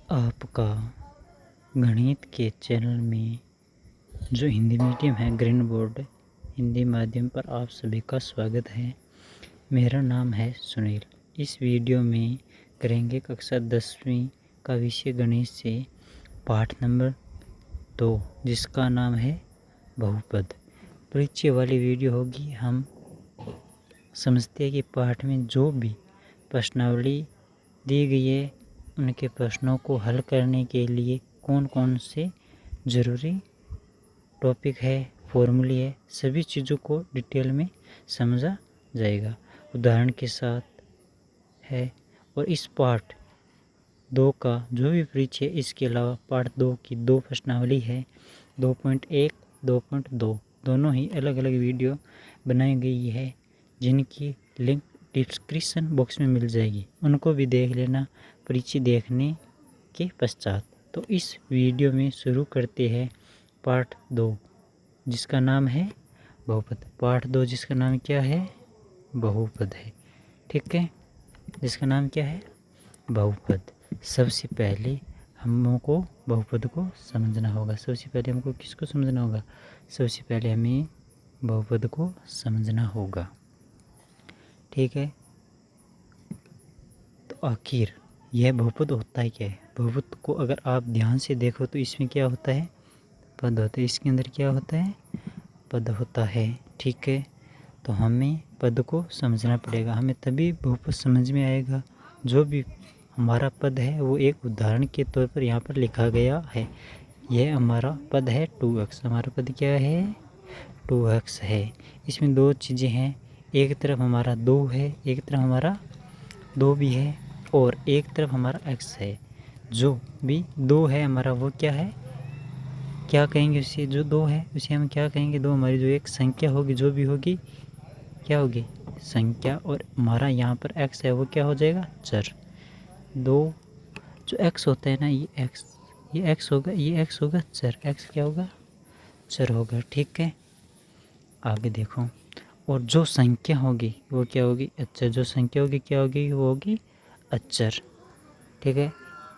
आपका गणित के चैनल में जो हिंदी मीडियम है ग्रीन बोर्ड हिंदी माध्यम पर आप सभी का स्वागत है। मेरा नाम है सुनील। इस वीडियो में करेंगे कक्षा 10वीं का विषय गणित से पाठ नंबर 2 जिसका नाम है बहुपद। परिचय वाली वीडियो होगी। हम समझते हैं कि पाठ में जो भी प्रश्नावली दी गई है उनके प्रश्नों को हल करने के लिए कौन कौन से ज़रूरी टॉपिक है, फॉर्मूले है, सभी चीज़ों को डिटेल में समझा जाएगा, उदाहरण के साथ है। और इस पार्ट 2 का जो भी परिचय, इसके अलावा पार्ट 2 की 2 प्रश्नावली है, 2.1, 2.2 दोनों ही अलग अलग वीडियो बनाई गई है जिनकी लिंक डिस्क्रिप्शन बॉक्स में मिल जाएगी, उनको भी देख लेना परिचय देखने के पश्चात। तो इस वीडियो में शुरू करते हैं पार्ट 2 जिसका नाम है बहुपद। पार्ट 2 जिसका नाम क्या है? बहुपद है। ठीक है, जिसका नाम क्या है? बहुपद। सबसे पहले हमको बहुपद को समझना होगा। सबसे पहले हमको किसको समझना होगा? सबसे पहले हमें बहुपद को समझना होगा। ठीक है, तो आखिर यह बहुपद होता है क्या है? बहुपद को अगर आप ध्यान से देखो तो इसमें क्या होता है? पद होता है। इसके अंदर क्या होता है? पद होता है। ठीक है, तो हमें पद को समझना पड़ेगा। हमें तभी बहुपद समझ में आएगा। जो भी हमारा पद है वो एक उदाहरण के तौर पर यहाँ पर लिखा गया है। यह हमारा पद है 2x। हमारा पद क्या है? 2x है। इसमें दो चीज़ें हैं, एक तरफ हमारा 2 है, एक तरफ हमारा 2 भी है, और एक तरफ हमारा x है। जो भी 2 है हमारा वो क्या है? क्या कहेंगे उसे? जो 2 है उसे हम क्या कहेंगे? 2 हमारी जो एक संख्या होगी, जो भी होगी क्या होगी? संख्या। और हमारा यहाँ पर x है वो क्या हो जाएगा? चर। 2 जो x होता है ना, ये x होगा, ये x होगा चर। x क्या होगा? चर होगा। ठीक है, आगे देखो। और जो संख्या होगी वो क्या होगी? अचर। जो संख्या होगी क्या होगी? वो होगी अचर। ठीक है,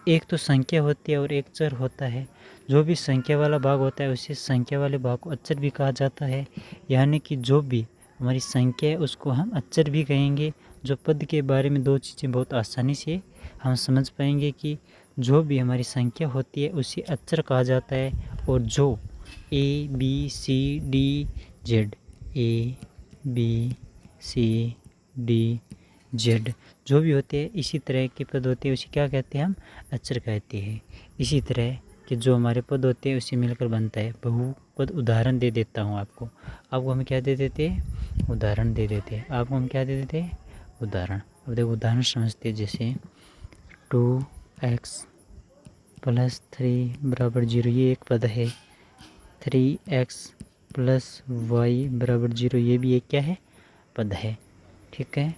एक तो संख्या होती है और एक चर होता है। जो भी संख्या वाला भाग होता है उसे संख्या वाले भाग को अचर भी कहा जाता है। यानी कि जो भी हमारी संख्या है उसको हम अचर भी कहेंगे। जो पद के बारे में दो चीज़ें बहुत आसानी से हम समझ पाएंगे कि जो भी हमारी संख्या होती है उसे अचर कहा जाता है। और जो A B C D Z, A B C D Z जो भी होते हैं इसी तरह के पद होते हैं उसे क्या कहते हैं? हम अचर कहते हैं। इसी तरह के जो हमारे पद होते हैं उसे मिलकर बनता है बहुपद। उदाहरण दे देता हूँ आपको हम क्या दे देते हैं? उदाहरण दे देते हैं। आपको हम क्या दे देते हैं? उदाहरण। अब देखो उदाहरण समझते हैं। जैसे 2x + 3 = 0, ये एक पद है। 3x + y = 0, ये भी एक क्या है? पद है। ठीक है,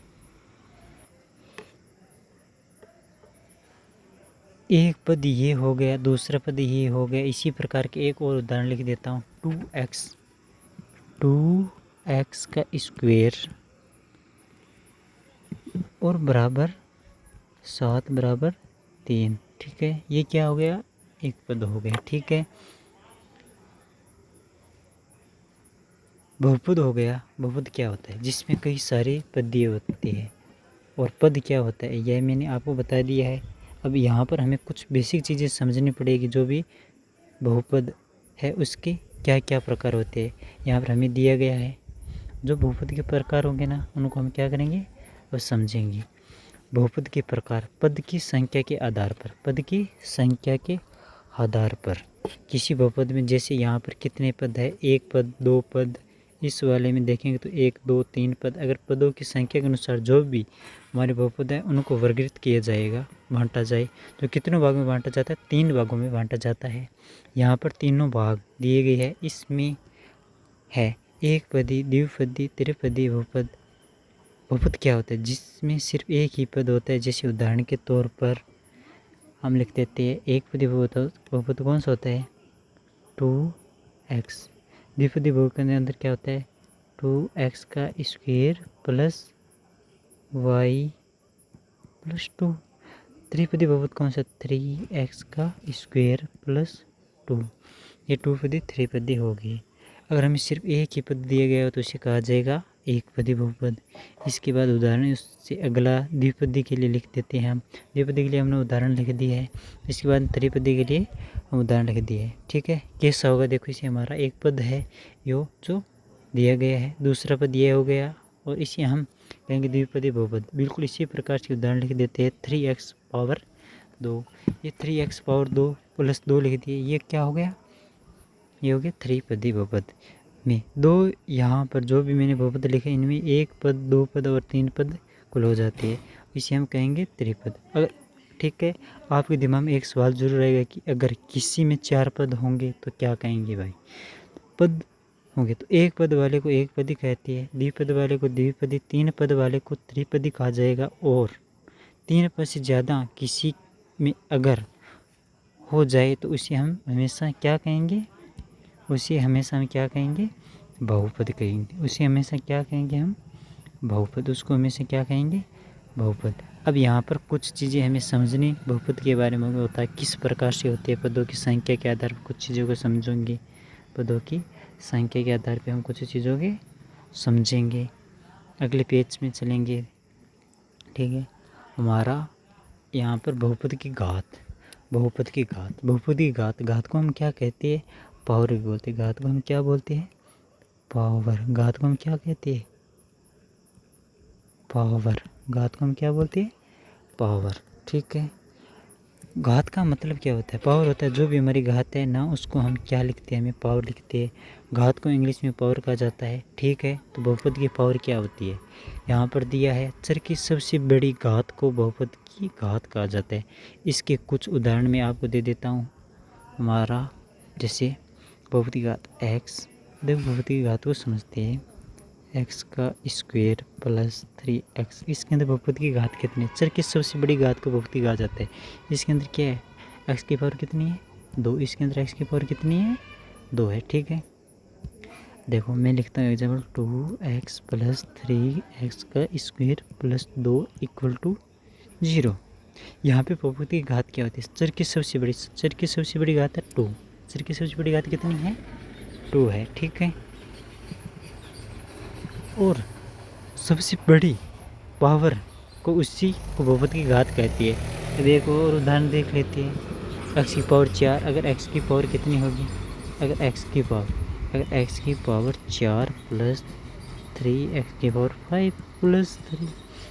एक पद ये हो गया, दूसरा पद ये हो गया। इसी प्रकार के एक और उदाहरण लिख देता हूँ। 2x का स्क्वायर और बराबर 7 = 3। ठीक है, ये क्या हो गया? एक पद हो गया। ठीक है, बहुपद हो गया। बहुपद क्या होता है? जिसमें कई सारे पद होते हैं। और पद क्या होता है यह मैंने आपको बता दिया है। अब यहाँ पर हमें कुछ बेसिक चीज़ें समझनी पड़ेगी। जो भी बहुपद है उसके क्या क्या प्रकार होते हैं यहाँ पर हमें दिया गया है। जो बहुपद के प्रकार होंगे ना उनको हम क्या करेंगे? वो समझेंगे। बहुपद के प्रकार पद की संख्या के आधार पर। पद की संख्या के आधार पर किसी बहुपद में, जैसे यहाँ पर कितने पद है? एक पद, 2 पद। इस वाले में देखेंगे तो 1 2 3 पद। अगर पदों की संख्या के अनुसार जो भी हमारे बहुपद है उनको वर्गीकृत किया जाएगा, बांटा जाए। तो कितनों भागों में बांटा जाता है? 3 भागों में बांटा जाता है। यहाँ पर तीनों भाग दिए गए हैं। इसमें है एक पदी, द्विपदी, त्रिपदी बहुपद। बहुपद क्या होता है? जिसमें सिर्फ एक ही पद होता है। जैसे उदाहरण के तौर पर हम लिख देते हैं एक पदी बहुपद कौन सा होता है? 2x। द्विपदी बहुपद के अंदर क्या होता है? 2x का स्क्वायर + y + 2। त्रिपदी बहुपद कौन सा, 3x का स्क्वायर प्लस 2, ये 2 पदी 3 पदी होगी। अगर हमें सिर्फ एक ही पद दिया गया हो तो इसे कहा जाएगा एक पदी बहुपद। इसके बाद उदाहरण, उससे अगला द्विपदी के लिए लिख देते हैं हम। द्विपदी के लिए हमने उदाहरण लिख दिया है, इसके बाद त्रिपदी के लिए हम उदाहरण लिख दिए है। ठीक है, कैसा होगा देखो, इसे हमारा एक पद है यो जो दिया गया है, दूसरा पद ये हो गया, और इसे हम कहेंगे द्विपदी बहुपद। बिल्कुल इसी प्रकार से उदाहरण लिख देते हैं। 3x पावर 2, ये 3x पावर 2 प्लस 2 लिख दिए, ये क्या हो गया, ये हो गया त्रिपदी बहुपद में। दो यहाँ पर जो भी मैंने बहुपद लिखे इनमें एक पद, दो पद और तीन पद कुल हो जाती है, इसे हम कहेंगे त्रिपद। अगर ठीक है, आपके दिमाग में एक सवाल जरूर रहेगा कि अगर किसी में 4 पद होंगे तो क्या कहेंगे भाई। पद होंगे तो एक पद वाले को एक पदी कहती है, द्विपद वाले को द्विपदी, तीन पद वाले को त्रिपदी कहा जाएगा। और 3 पद से ज़्यादा किसी में अगर हो जाए तो उसे हम हमेशा क्या कहेंगे, उसे हमेशा हम क्या कहेंगे, बहुपद कहेंगे। उसे हमेशा क्या कहेंगे हम, बहुपद। उसको हमेशा क्या कहेंगे, बहुपद। अब यहाँ पर कुछ चीज़ें हमें समझनी बहुपद के बारे में होता है, किस प्रकार से होती है। पदों की संख्या के आधार पर कुछ चीज़ों को समझेंगे, पदों की संख्या के आधार पर हम कुछ चीज़ों के समझेंगे। अगले पेज में चलेंगे। ठीक है, हमारा यहाँ पर बहुपद की घात, बहुपद की घात, बहुपद की घात, घात को हम क्या कहते हैं, पावर भी बोलते हैं। घात को हम क्या बोलते हैं, पावर। घात को हम क्या कहते हैं, पावर। घात को हम क्या बोलते हैं, पावर। ठीक है, घात का मतलब क्या होता है, पावर होता है। जो भी हमारी घात है ना, उसको हम क्या लिखते हैं, हमें पावर लिखते हैं। घात को इंग्लिश में पावर कहा जाता है। ठीक है, तो बहुपद की पावर क्या होती है, यहाँ पर दिया है। चर की सबसे बड़ी घात को बहुपद की घात कहा जाता है। इसके कुछ उदाहरण मैं आपको दे देता हूँ। हमारा जैसे बहुपद की घात x, देखो बहुपद की घात को समझते हैं, x का स्क्वायर प्लस 3x। इसके अंदर बहुपद की घात कितनी है, चर की सबसे बड़ी घात को बहुपद कहा जाता है। इसके अंदर क्या है, x की पावर कितनी है, 2। इसके अंदर x की पावर कितनी है, 2 है। ठीक है, देखो मैं लिखता हूँ एग्जाम्पल, 2x प्लस 3x का स्क्वायर प्लस 2 इक्वल टू 0। यहाँ पे बहुपद की घात क्या होती है, चर की सबसे बड़ी, चर की सबसे बड़ी घात है 2। चर की सबसे बड़ी घात कितनी है, 2 है। ठीक है, और सबसे बड़ी पावर को उसी को बहुपद की घात कहती है। देखो और उदाहरण देख लेते हैं। x की पावर 4, अगर x की पावर कितनी होगी, अगर x की पावर 4 प्लस 3, x की पावर 5 प्लस 3,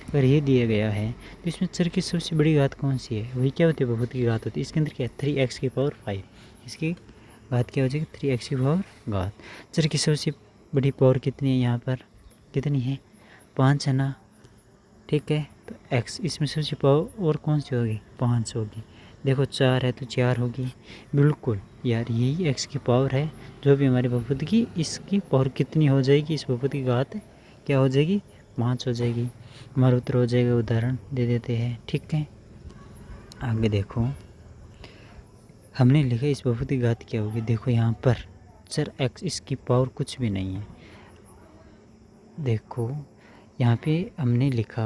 अगर ये दिया गया है तो इसमें चर की सबसे बड़ी घात कौन सी है, वही क्या होती है, बहुपद की घात होती है। इसके अंदर क्या है, 3x की पावर 5, इसकी घात क्या हो जाएगी, 3x की पावर घात। चर की सबसे बड़ी पावर कितनी है, यहाँ पर कितनी है, 5 है ना। ठीक है, तो x, इसमें सबसे पावर और कौन सी होगी, 5 होगी। देखो 4 है तो 4 होगी। बिल्कुल यार, यही x की पावर है जो भी हमारे बहुपद की, इसकी पावर कितनी हो जाएगी, इस बहुपद की घात क्या हो जाएगी, 5 हो जाएगी। हमारा उत्तर हो जाएगा, उदाहरण दे देते हैं। ठीक है, आगे देखो हमने लिखा इस बहुपद की घात क्या होगी। देखो यहाँ पर चर x, इसकी पावर कुछ भी नहीं है। देखो यहाँ पे हमने लिखा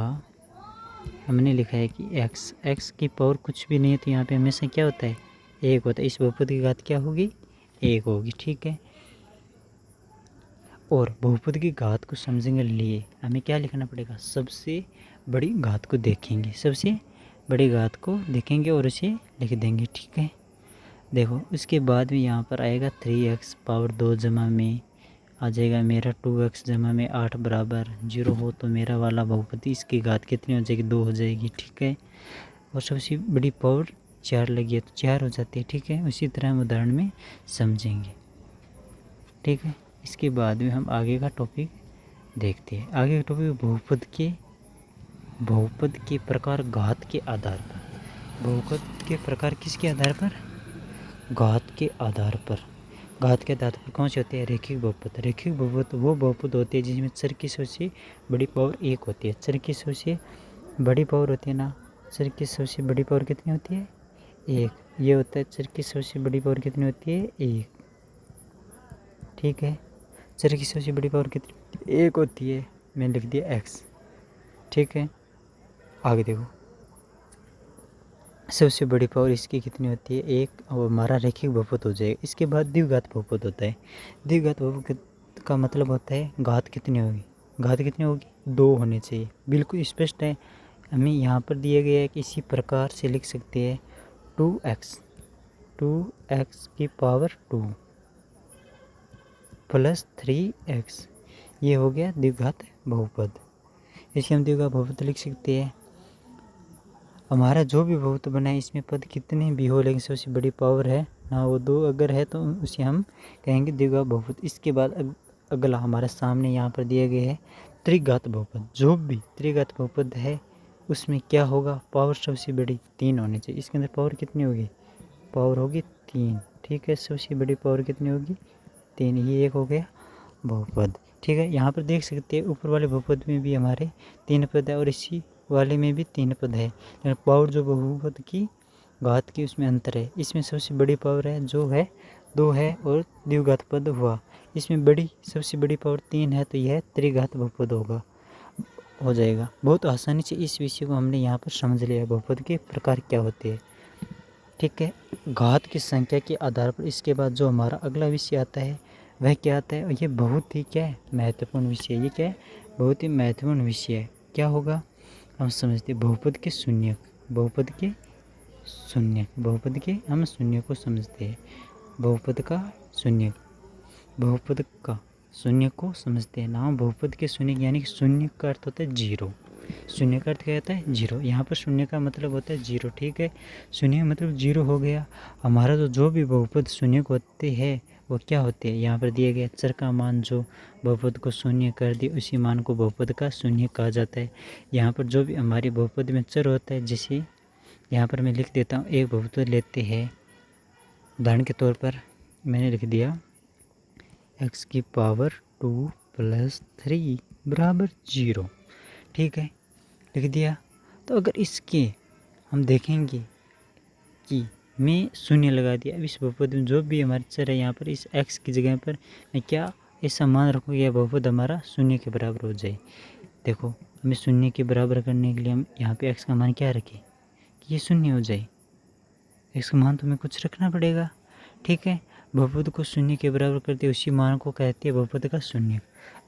है कि x की पावर कुछ भी नहीं है, तो यहाँ पे हमेशा क्या होता है, 1 होता है। इस बहुपद की घात क्या होगी, 1 होगी। ठीक है, और बहुपद की घात को समझने के लिए हमें क्या लिखना पड़ेगा, सबसे बड़ी घात को देखेंगे, सबसे बड़ी घात को देखेंगे और उसे लिख देंगे। ठीक है, देखो उसके बाद में यहाँ पर आएगा 3x पावर 2 जमा में आ जाएगा मेरा 2x जमा में 8 बराबर 0 हो, तो मेरा वाला बहुपद इसकी घात कितनी हो जाएगी, 2 हो जाएगी। ठीक है, और सबसे बड़ी पावर 4 लगी है तो 4 हो जाती है। ठीक है, उसी तरह हम उदाहरण में समझेंगे। ठीक है, इसके बाद में हम आगे का टॉपिक देखते हैं। आगे का टॉपिक बहुपद के प्रकार घात के आधार पर। बहुपद के प्रकार किसके आधार पर, घात के आधार पर। घात के आधार पर कौन से होते हैं, रैखिक बहुपद। रैखिक बहुपद वो बहुपद होते हैं जिसमें चर की सबसे बड़ी पावर 1 होती है। चर की सबसे बड़ी पावर होती है ना, चर की सबसे बड़ी पावर कितनी होती है, 1। ये होता है चर की सबसे बड़ी पावर कितनी होती है, 1। ठीक है, चर की सबसे बड़ी पावर कितनी, 1 होती है। मैंने लिख दिया x। ठीक है, आगे देखो सबसे बड़ी पावर इसकी कितनी होती है, एक, और हमारा रैखिक बहुपद हो जाएगा। इसके बाद द्विघात बहुपद होता है। द्विघात बहुपद का मतलब होता है घात कितनी होगी, घात कितनी होगी, 2 होने चाहिए। बिल्कुल स्पष्ट है। हमें यहाँ पर दिया गया है कि इसी प्रकार से लिख सकते हैं 2x की पावर 2 प्लस 3x, ये हो गया द्विघात बहुपद। इसे हम द्विघात बहुपद लिख सकते हैं। हमारा जो भी बहुपद बना है इसमें पद कितने भी हो, लेकिन सबसे बड़ी पावर है ना वो 2 अगर है तो उसे हम कहेंगे द्विघात बहुपद। इसके बाद अगला हमारे सामने यहाँ पर दिया गया है त्रिघात बहुपद। जो भी त्रिघात बहुपद है उसमें क्या होगा, पावर सबसे बड़ी 3 होनी चाहिए। इसके अंदर पावर कितनी होगी, पावर होगी 3। ठीक है, सबसे बड़ी पावर कितनी होगी, 3। ये एक हो गया बहुपद। ठीक है, यहाँ पर देख सकते हैं ऊपर वाले बहुपद में भी हमारे 3 पद है और इसी वाले में भी 3 पद है, लेकिन पावर जो बहुपद की घात की उसमें अंतर है। इसमें सबसे बड़ी पावर है जो है 2 है और द्विघात पद हुआ। इसमें बड़ी सबसे बड़ी पावर 3 है तो यह त्रिघात बहुपद हो जाएगा। बहुत आसानी से इस विषय को हमने यहाँ पर समझ लिया, बहुपद के प्रकार क्या होते हैं। ठीक है, घात की संख्या के आधार पर इसके बाद जो हमारा अगला विषय आता है वह क्या आता है, ये बहुत ही क्या है, महत्वपूर्ण विषय। ये क्या है, बहुत ही महत्वपूर्ण विषय है। क्या होगा, हम समझते हैं बहुपद के शून्य, बहुपद के शून्य, बहुपद के हम शून्य को समझते हैं। बहुपद का शून्य, बहुपद का शून्य को समझते हैं। नाम बहुपद के शून्य, यानी कि शून्य का अर्थ होता है 0। शून्य का अर्थ क्या होता है, 0। यहाँ पर शून्य का मतलब होता है 0। ठीक है, शून्य मतलब 0 हो गया। हमारा जो भी बहुपद शून्य को होते हैं वो क्या होते हैं, यहाँ पर दिया गया चर का मान जो बहुपद को शून्य कर दिए उसी मान को बहुपद का शून्य कहा जाता है। यहाँ पर जो भी हमारे बहुपद में चर होता है, जैसे यहाँ पर मैं लिख देता हूँ, एक बहुपद लेते हैं, उदाहरण के तौर पर मैंने लिख दिया x की पावर 2 प्लस 3 बराबर 0। ठीक है, लिख दिया। तो अगर इसके हम देखेंगे कि मैं शून्य लगा दिया, अब इस बहुपद में जो भी हमारे चर है यहाँ पर इस x की जगह पर मैं क्या ऐसा मान रखूँ यह बहुपद हमारा शून्य के बराबर हो जाए। देखो, हमें शून्य के बराबर करने के लिए हम यहाँ पे x का मान क्या रखें कि ये शून्य हो जाए। x का मान तो हमें कुछ रखना पड़ेगा। ठीक है, बहुपद को शून्य के बराबर करते उसी मान को कहते हैं बहुपद का शून्य।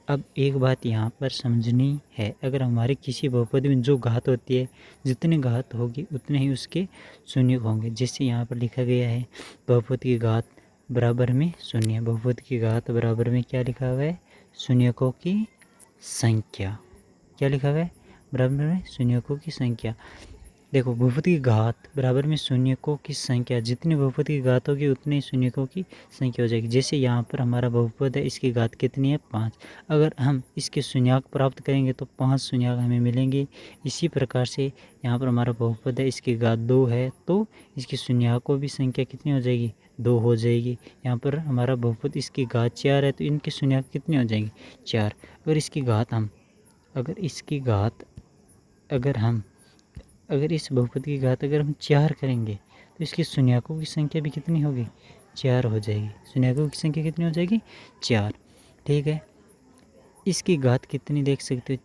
अब एक बात यहाँ पर समझनी है, अगर हमारे किसी बहुपद में जो घात होती है, जितनी घात होगी उतने ही उसके शून्य होंगे। जैसे यहाँ पर लिखा गया है बहुपद की घात बराबर में शून्य, बहुपद की घात बराबर में क्या लिखा हुआ है, शून्यकों की संख्या। क्या लिखा हुआ है, बराबर में शून्यकों की संख्या। देखो, बहुपद की घात बराबर में शून्यकों की संख्या, जितनी बहुपद की घात होगी उतनी ही शून्यकों की संख्या हो जाएगी। जैसे यहाँ पर हमारा बहुपद है, इसकी घात कितनी है, 5। अगर हम इसके शून्यक प्राप्त करेंगे तो 5 शून्यक हमें मिलेंगे। इसी प्रकार से यहाँ पर हमारा बहुपद है, इसकी घात 2 है तो इसकी शून्यकों भी संख्या कितनी हो जाएगी, 2 हो जाएगी। यहाँ पर हमारा बहुपद इसकी घात 4 है तो इनकी शून्यक कितनी हो जाएंगी, 4। अगर इसकी घात हम अगर इस बहुपद की घात अगर हम 4 करेंगे तो इसकी शून्यकों की संख्या भी कितनी होगी, 4 हो जाएगी। शून्यकों की संख्या कितनी हो जाएगी, 4। ठीक है, इसकी घात कितनी देख सकते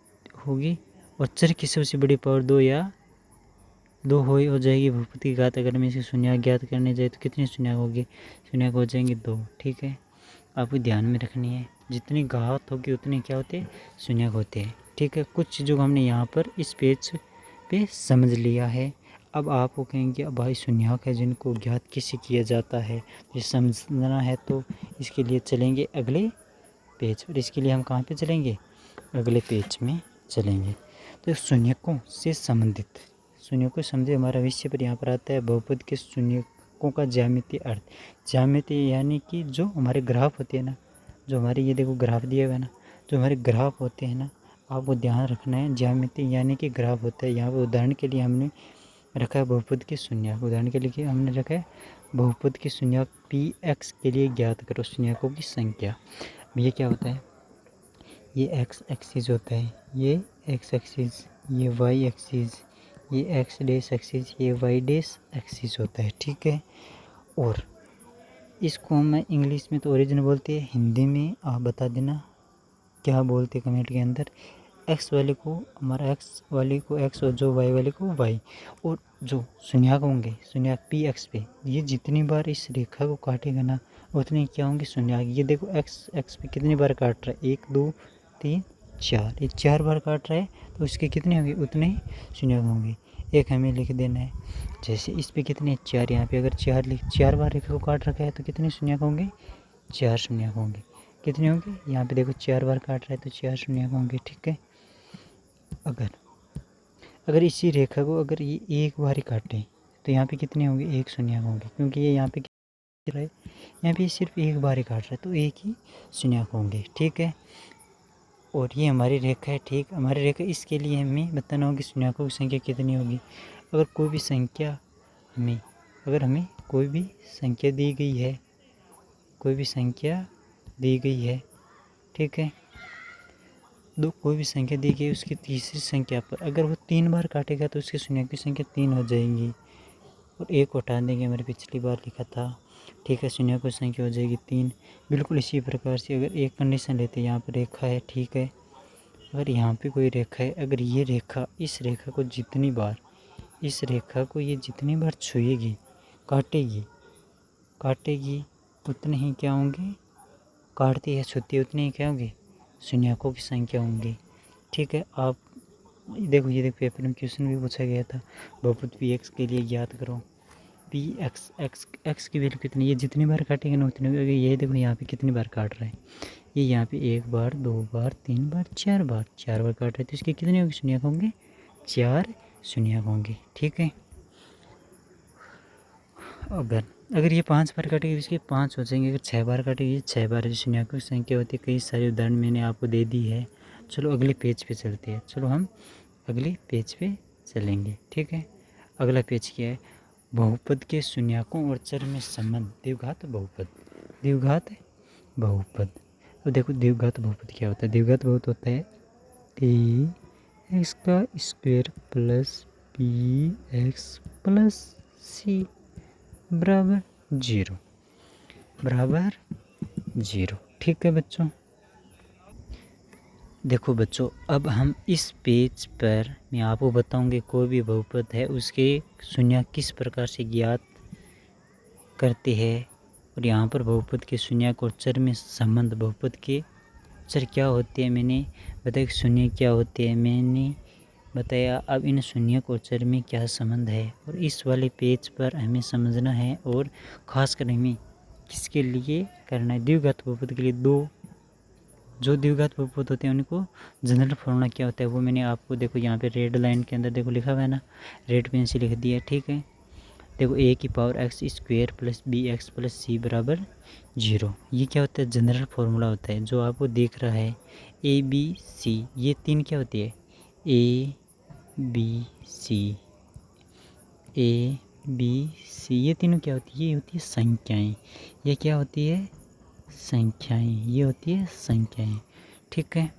होगी, और चर की सबसे बड़ी पावर 2 या 2 हो जाएगी। बहुपद की घात अगर हम इसे शून्य ज्ञात करने जाए तो कितनी शून्य होगी, शून्य हो जाएंगे 2। ठीक है, आपको ध्यान में रखनी है, जितनी घात होगी उतने क्या होते हैं, शून्य होते हैं। ठीक है, कुछ चीज़ों को हमने यहाँ पर इस पेज पे समझ लिया है। अब आपको कहेंगे अब भाई शून्यक है जिनको ज्ञात कैसे किया जाता है, ये समझना है तो इसके लिए चलेंगे अगले पेज पर। इसके लिए हम कहाँ पे चलेंगे, अगले पेज में चलेंगे। तो शून्यकों से संबंधित, शून्यकों समझे हमारा विषय पर यहाँ पर आता है बहुपद के शून्यकों का ज्यामितीय अर्थ। ज्यामितीय यानी कि जो हमारे ग्राफ होते हैं ना, जो हमारे ये देखो ग्राफ दिया हुआ है ना, जो हमारे ग्राफ होते हैं ना, आपको ध्यान रखना है। ज्यामितीय यानी कि ग्राफ होता है। यहाँ पर उदाहरण के लिए हमने रखा है बहुपद के शून्यक, उदाहरण के लिए हमने रखा है बहुपद के शून्यक px के लिए ज्ञात करो शून्यकों की संख्या। ये क्या होता है, ये x एक्सिस होता है, ये x एक्सिस, ये y एक्सिस, ये x डैश एक्सिस, ये y डैश एक्सिस होता है। ठीक है, और इसको हम इंग्लिश में तो ओरिजिन बोलते हैं, हिंदी में आप बता देना क्या बोलते हैं कमेंट के अंदर। एक्स वाले को हमारा एक्स वाले को एक्स और जो वाई वाले को वाई, और जो शून्यक होंगे शून्यक पी एक्स पे, ये जितनी बार इस रेखा को काटेगा ना उतने क्या होंगे शून्यक। ये देखो एक्स एक्स पे कितनी बार काट रहा है, 1 2 3 4, ये 4 बार काट रहा है, तो उसके कितने होंगे उतने ही शून्यक होंगे। एक हमें लिख देना है, जैसे इस पे कितने 4, यहाँ पे अगर 4 बार रेखा को काट रखा है तो कितने शून्यक होंगे, 4 शून्यक होंगे। कितने होंगे, यहाँ पे देखो 4 बार काट रहा है तो 4 शून्यक होंगे। ठीक है, अगर इसी रेखा को अगर ये एक बार ही काटें तो यहाँ पे कितने होंगे, 1 शून्यक होंगे, क्योंकि ये यहाँ पे क्या है, यहाँ पे सिर्फ एक बार ही काट रहा है तो 1 ही शून्यक होंगे। ठीक है, और ये हमारी रेखा है। ठीक, हमारी रेखा, इसके लिए हमें बताना होगी शून्यकों की संख्या कितनी होगी। अगर कोई भी संख्या हमें कोई भी संख्या दी गई है, ठीक है, कोई भी संख्या दी गई उसकी तीसरी संख्या पर अगर वो 3 बार काटेगा तो उसकी शून्य की संख्या 3 हो जाएगी, और 1 हटा देंगे, हमारे पिछली बार लिखा था। ठीक है, शून्य की संख्या हो जाएगी 3। बिल्कुल इसी प्रकार से अगर एक कंडीशन लेते हैं, यहाँ पर रेखा है, ठीक है, अगर यहाँ पे कोई रेखा है, अगर ये रेखा इस रेखा को जितनी बार छुएगी, काटेगी उतने ही क्या होंगे, काटती है छूती है उतने ही क्या होंगे, शून्यकों की संख्या होंगी। ठीक है, आप देखो, ये देखो पेपर में क्वेश्चन भी पूछा गया था, बहुपद पी एक्स के लिए ज्ञात करो। पी एक्स की वैल्यू कितनी, ये जितनी बार काटेंगे ना उतनी, ये देखो यहाँ पे कितनी बार काट रहा है, ये यहाँ पे 1 बार 2 बार 3 बार 4 बार काट रहा है, तो इसके कितने होंगे शून्यक होंगे, 4 शून्यक होंगे। ठीक है, अगर ये 5 बार काटेगी तो इसके 5 हो जाएंगे, अगर 6 बार काटेगी 6 बार। जो शून्यकों की संख्या होती है, कई सारे उदाहरण मैंने आपको दे दी है। चलो अगले पेज पे चलते हैं, चलो हम अगले पेज पे चलेंगे। ठीक है, अगला पेज क्या है, बहुपद के शून्यकों और चर में संबंध, द्विघात बहुपद। तो देखो द्विघात बहुपद क्या होता है, द्विघात बहुपद होता है ए एक्स का square plus b x plus c बराबर 0। ठीक है बच्चों, देखो बच्चों, अब हम इस पेज पर मैं आपको बताऊंगी कोई भी बहुपद है उसके शून्य किस प्रकार से ज्ञात करते हैं, और यहाँ पर बहुपद के शून्यक और चर में संबंध, बहुपद के चर क्या होते हैं मैंने बताया, शून्य क्या होते हैं मैंने बताया। अब इन शून्यक और चर में क्या संबंध है, और इस वाले पेज पर हमें समझना है, और खासकर हमें किसके लिए करना है, द्विघात बहुपद के लिए। जो द्विघात बहुपद होते हैं उनको जनरल फॉर्मूला क्या होता है वो मैंने आपको, देखो यहाँ पे रेड लाइन के अंदर देखो लिखा हुआ है ना, रेड पेन से लिख दिया। ठीक है, देखो ए की power x square plus b x plus c बराबर 0, ये क्या होता है, जनरल फार्मूला होता है जो आपको दिख रहा है। ए बी सी, ये 3 क्या होती है, ए बी सी, ये तीनों क्या होती है, ये होती है संख्याएं। ये क्या होती है, संख्याएं, ये होती है संख्याएं। ठीक है,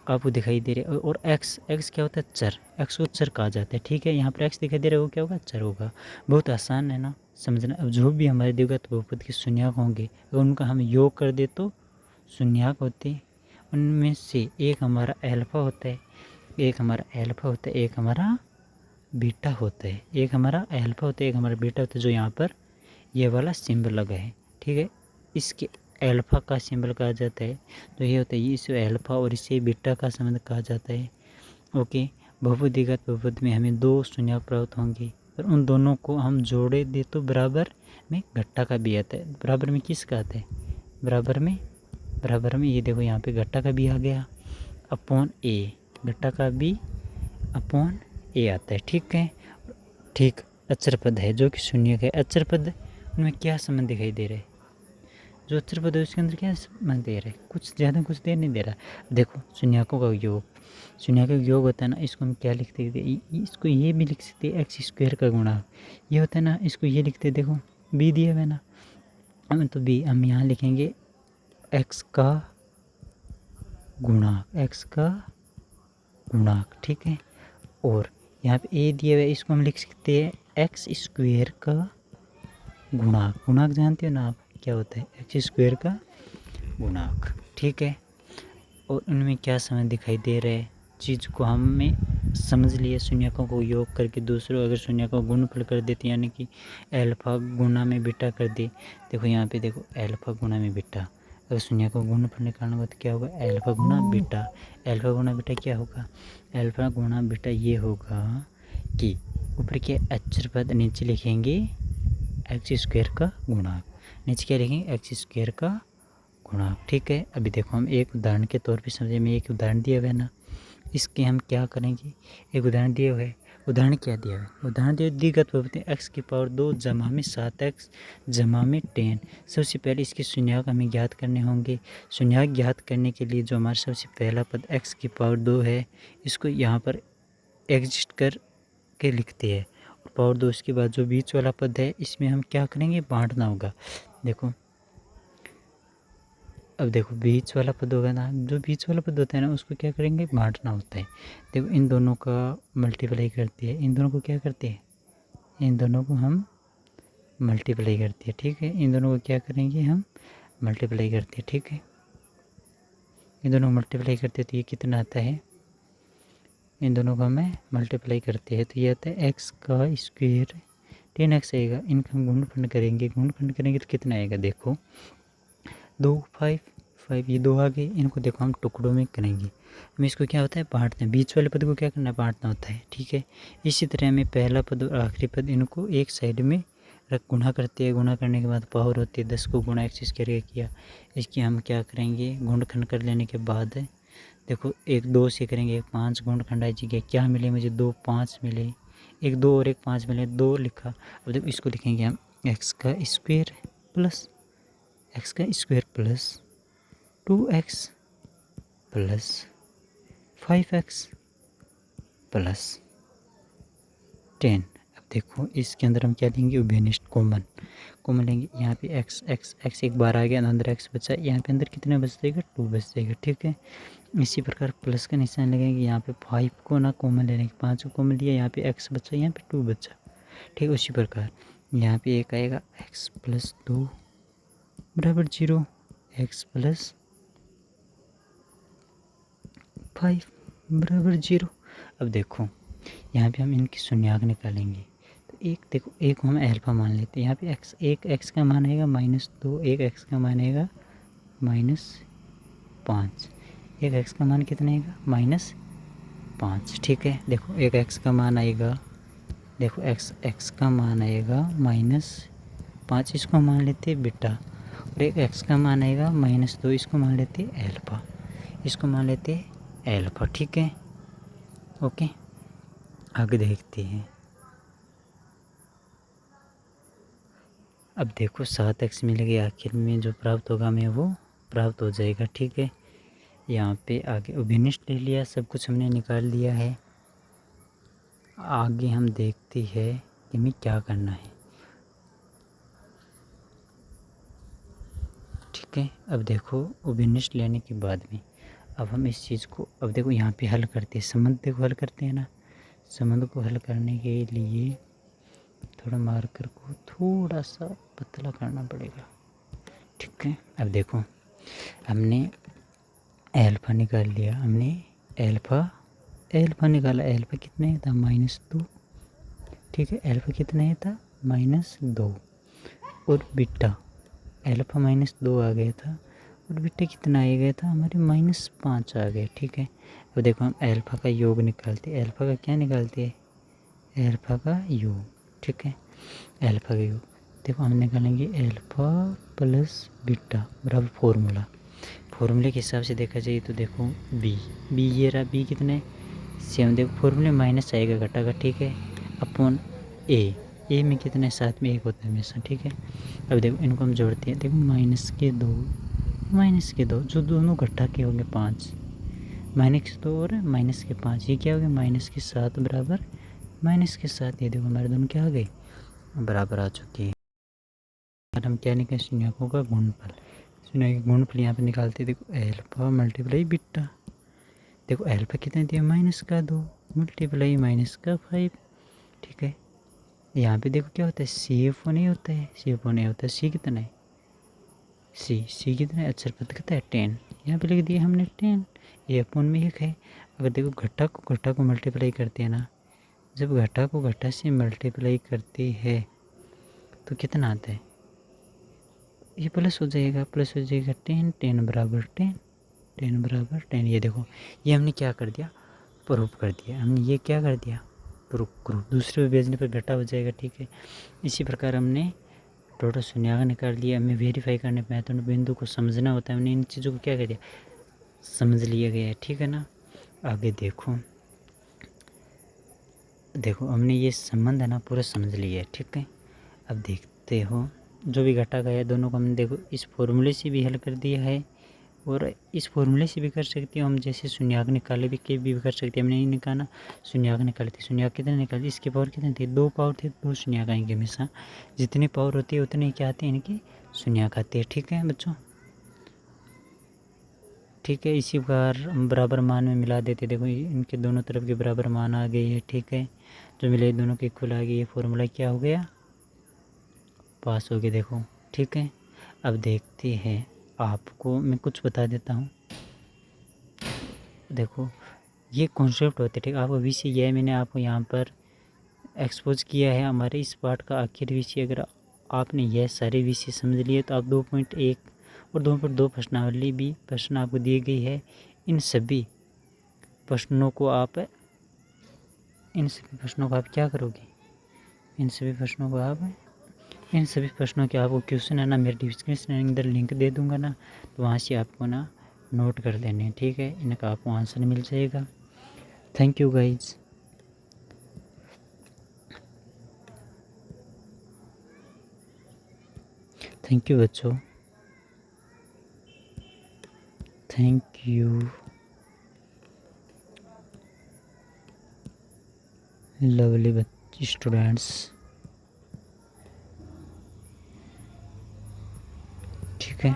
आपको दिखाई दे रहा है। और एक्स क्या होता है, चर, एक्स को चर कहा जाता है। ठीक है, यहाँ पर एक्स दिखाई दे रहा है, वो क्या होगा, चर होगा। बहुत आसान है ना समझना। अब जो भी हमारे द्विघात बहुपद के शून्यक होंगे अगर उनका हम योग कर दे तो शून्यक होते हैं। उनमें से एक हमारा अल्फा होता है, एक हमारा बीटा होता है, एक हमारा बीटा होता है, जो यहाँ पर ये वाला सिंबल लगा है। ठीक है, इसके अल्फा का सिंबल कहा जाता है, तो ये होता है, ये इसे अल्फा और इसे बीटा का संबंध कहा जाता है। ओके, बहुपद द्विघात बहुपद में हमें 2 शून्यक प्राप्त होंगे, और उन दोनों को हम जोड़े दे तो बराबर में घट्टा का भी आता है। बराबर में किसका आता है, बराबर में ये देखो यहाँ पे घट्टा का भी आ गया, अपॉन ए, घट्टा का भी अपॉन ए आता है। ठीक है, ठीक, अचर पद है जो कि शून्यक है। अचर पद उनमें क्या संबंध दिखाई दे रहा है, जो अचर पद है उसके अंदर क्या संबंध दे रहा है, कुछ ज़्यादा कुछ देर नहीं दे रहा। देखो शून्यकों का योग होता है ना, इसको हम क्या लिखते हैं, इसको ये भी लिख सकते हैं एक्स स्क्वायर का गुणा, ये होता है ना, इसको ये लिखते हैं, देखो बी दिया हुआ है ना, हम तो बी हम यहाँ लिखेंगे एक्स का गुणाक। ठीक है, और यहाँ पे ए दिया हुआ है, इसको हम लिख सकते हैं एक्स स्क्वायर का गुणाक जानते हो ना आप, क्या होता है एक्स स्क्वायर का गुणाक। ठीक है, और उनमें क्या समय दिखाई दे रहा है, चीज़ को हमें समझ लिया। शून्यकों को योग करके दूसरों अगर शून्यकों को गुणनफल कर देते, यानी कि अल्फा गुना में बीटा कर दे। देखो यहाँ पे देखो अल्फा गुना में बीटा, अगर शून्य को गुणनफल निकालना होगा तो क्या होगा, अल्फा गुना बीटा। अल्फा गुना बीटा क्या होगा, अल्फा गुना बीटा ये होगा कि ऊपर के अक्षर पद नीचे लिखेंगे एक्स स्क्वायर का गुणा, नीचे क्या लिखेंगे एक्स स्क्वायर का गुणा। ठीक है, अभी देखो हम एक उदाहरण के तौर पे समझे, में एक उदाहरण दिया हुआ है ना, इसके हम क्या करेंगे, एक उदाहरण दिया हुआ है। उदाहरण क्या दिया हुआ है, उदाहरण दिया द्विघात बहुपदी एक्स की पावर 2 जमा में 7x जमा में 10। सबसे पहले इसके शून्यक हमें ज्ञात करने होंगे। शून्यक ज्ञात करने के लिए जो हमारा सबसे पहला पद एक्स की पावर 2 है, इसको यहाँ पर एग्जिस्ट कर के लिखते हैं, और पावर 2 इसके बाद जो बीच वाला पद है इसमें हम क्या करेंगे, बांटना होगा। देखो अब देखो बीच वाला पद होगा ना, जो बीच वाला पद होता है ना उसको क्या करेंगे, बांटना होता है। देखो इन दोनों का मल्टीप्लाई करते हैं, इन दोनों को क्या करते हैं, इन दोनों को हम मल्टीप्लाई करते हैं। ठीक है, इन दोनों को क्या करेंगे, हम मल्टीप्लाई करते हैं। ठीक है, इन दोनों को मल्टीप्लाई करते हैं तो ये कितना आता है, इन दोनों को हमें मल्टीप्लाई करते हैं तो ये आता है एक्स का स्क्वायर 10x आएगा। इनका हम गुणनफल करेंगे, गुणनफल करेंगे तो कितना आएगा, देखो 2 5 ये 2 आ गए। इनको देखो हम टुकड़ों में करेंगे, हम इसको क्या होता है, बांटते हैं। बीच वाले पद को क्या करना है, बांटना होता है। ठीक है, इसी तरह हमें पहला पद और आखिरी पद इनको एक साइड में रख गुणा करते हैं। गुणा करने के बाद पावर होती है 10 को गुणा एक्स करके किया। इसकी हम क्या करेंगे, गुणनखंड कर लेने के बाद देखो एक 2 से करेंगे, एक 5 गुणनखंड आ जाएगा। क्या मिले मुझे, 2 5 मिले, एक 2 और एक 5 मिले, 2 लिखा। अब देखो इसको लिखेंगे हम एक्स का square plus 2x plus 5x plus 10। अब देखो इसके अंदर हम क्या लेंगे, उभयनिष्ठ कॉमन लेंगे। यहाँ पे x एक बार आ गया, अंदर x बचा, यहाँ पे अंदर कितना बच जाएगा, 2 बच जाएगा। ठीक है, इसी प्रकार प्लस का निशान लगेंगे। यहाँ पे 5 को ना कॉमन लेने के, 5 को कॉमन लिया, यहाँ पे x बचा, यहाँ पे 2 बचा। ठीक, उसी प्रकार यहाँ पे एक आएगा x प्लस 2 बराबर 0, x प्लस 5 बराबर 0। अब देखो यहाँ पे हम इनकी शून्यक निकालेंगे तो एक देखो, एक हम अल्फा मान लेते हैं। यहाँ पे x, एक x का मान आएगा -2, एक x का मान आएगा -5, एक x का मान कितना आएगा, -5। ठीक है, देखो एक x का मान आएगा, देखो x का मान आएगा -5, इसको मान लेते हैं बीटा, और एक x का मान आएगा -2, इसको मान लेते हैं अल्फा, इसको मान लेते हैं अल्फा। ठीक है, ओके, आगे देखते हैं। अब देखो 7x मिलेगी, आखिर में जो प्राप्त होगा हमें वो प्राप्त हो जाएगा। ठीक है, यहाँ पे आगे उभयनिष्ठ ले लिया, सब कुछ हमने निकाल लिया है। आगे हम देखते हैं कि हमें क्या करना है। ठीक है, अब देखो उभयनिष्ठ लेने के बाद में अब हम इस चीज़ को, अब देखो यहाँ पे हल करते हैं, संबंध देखो हल करते हैं ना। संबंध को हल करने के लिए थोड़ा मार्कर को थोड़ा सा पतला करना पड़ेगा। ठीक है, अब देखो हमने अल्फा निकाल लिया, हमने अल्फा निकाला। अल्फा कितना था, -2। ठीक है, अल्फा कितना था, -2, और बीटा अल्फा -2 आ गया था, और बीटा कितना आ गया था, हमारे -5 आ गया। ठीक है, अब देखो हम अल्फा का योग निकालते हैं। अल्फा का क्या निकालते हैं, अल्फा का योग। ठीक है, अल्फा का योग देखो हम निकालेंगे अल्फा प्लस बीटा बराबर फॉर्मूले के हिसाब से देखा जाए तो देखो बी ये रहा, बी कितना है 7। देखो फॉर्मूले माइनस आएगा घटाकर। ठीक है, अपॉन ए में कितना है, 7 में 1 होता है हमेशा। ठीक है, अब देखो इनको हम जोड़ते हैं। देखो -2 जो दोनों घटा के होंगे 5, -2 और -5, ये क्या हो गया, -7 बराबर -7। ये देखो हमारे दोनों क्या आ गए, बराबर आ चुके हैं। और हम क्या निकालें, शून्यकों का गुणनफल। शून्य का गुणनफल यहाँ पे निकालते हैं। देखो अल्फा मल्टीप्लाई बीटा, देखो अल्फा कितना दिया, -2 मल्टीप्लाई -5। ठीक है, यहाँ पे देखो क्या होता है, CF नहीं होता है, CF नहीं होता है। सी कितना है, सी कितना है, अक्षर पद कितना है 10। यहाँ पे लिख दिया हमने 10, ये अपॉन में 1 है। अगर देखो घटा को मल्टीप्लाई करते हैं ना, जब घटा को घटा से मल्टीप्लाई करते हैं तो कितना आता है, ये प्लस हो जाएगा, 10, 10 बराबर 10, 10 बराबर 10। ये देखो ये हमने क्या कर दिया, प्रूफ कर दिया हमने, ये क्या कर दिया, प्रूफ। दूसरे पे भेजने पर घटा हो जाएगा, ठीक है। इसी प्रकार हमने टोटल शून्यंक निकाल लिया। हमें वेरीफाई करने महत्वपूर्ण बिंदु को समझना होता है, हमने इन चीज़ों को क्या कर दिया, समझ लिया गया है, ठीक है ना। आगे देखो हमने ये संबंध है ना पूरा समझ लिया है, ठीक है। अब देखते हो जो भी घटा गया दोनों को हमने देखो इस फॉर्मूले से भी हल कर दिया है और इस फॉर्मूले से भी कर सकते हो हम, जैसे शून्यंक निकाले भी कर सकते हैं। हमने नहीं निकाला, शून्यंक निकाले थे, शून्यंक कितने निकाले, इसके पावर कितने थे, 2 पावर थे, 2 शून्यंक आएंगे हमेशा। जितनी पावर होती है उतने क्या आते हैं इनके शून्यंक आते हैं, ठीक है बच्चों, ठीक है। इसी प्रकार हम बराबर मान में मिला देते, देखो इनके दोनों तरफ के बराबर मान आ गए हैं, ठीक है। जो मिले दोनों के इक्वल आ गए, ये फॉर्मूला क्या हो गया, पास हो गए, देखो, ठीक है। अब देखते हैं, आपको मैं कुछ बता देता हूँ। देखो ये कॉन्सेप्ट होते, ठीक, आपको विषय यह मैंने आपको यहाँ पर एक्सपोज किया है हमारे इस पार्ट का आखिर विषय। अगर आपने यह सारे विषय समझ लिए तो आप 2.1 और 2.2 प्रश्नावली भी प्रश्न आपको दी गई है। इन सभी प्रश्नों को आप क्या करोगे, इन सभी प्रश्नों के आपको क्वेश्चन है ना मेरे डिस्क्रिप्शन के अंदर लिंक दे दूंगा ना, तो वहाँ से आपको ना नोट कर लेने, ठीक है। इनका आपको आंसर मिल जाएगा। Thank you guys. Thank you बच्चों, थैंक यू लवली स्टूडेंट्स, ठीक है।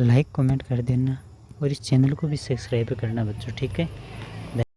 लाइक कमेंट कर देना और इस चैनल को भी सब्सक्राइब करना बच्चों, ठीक है।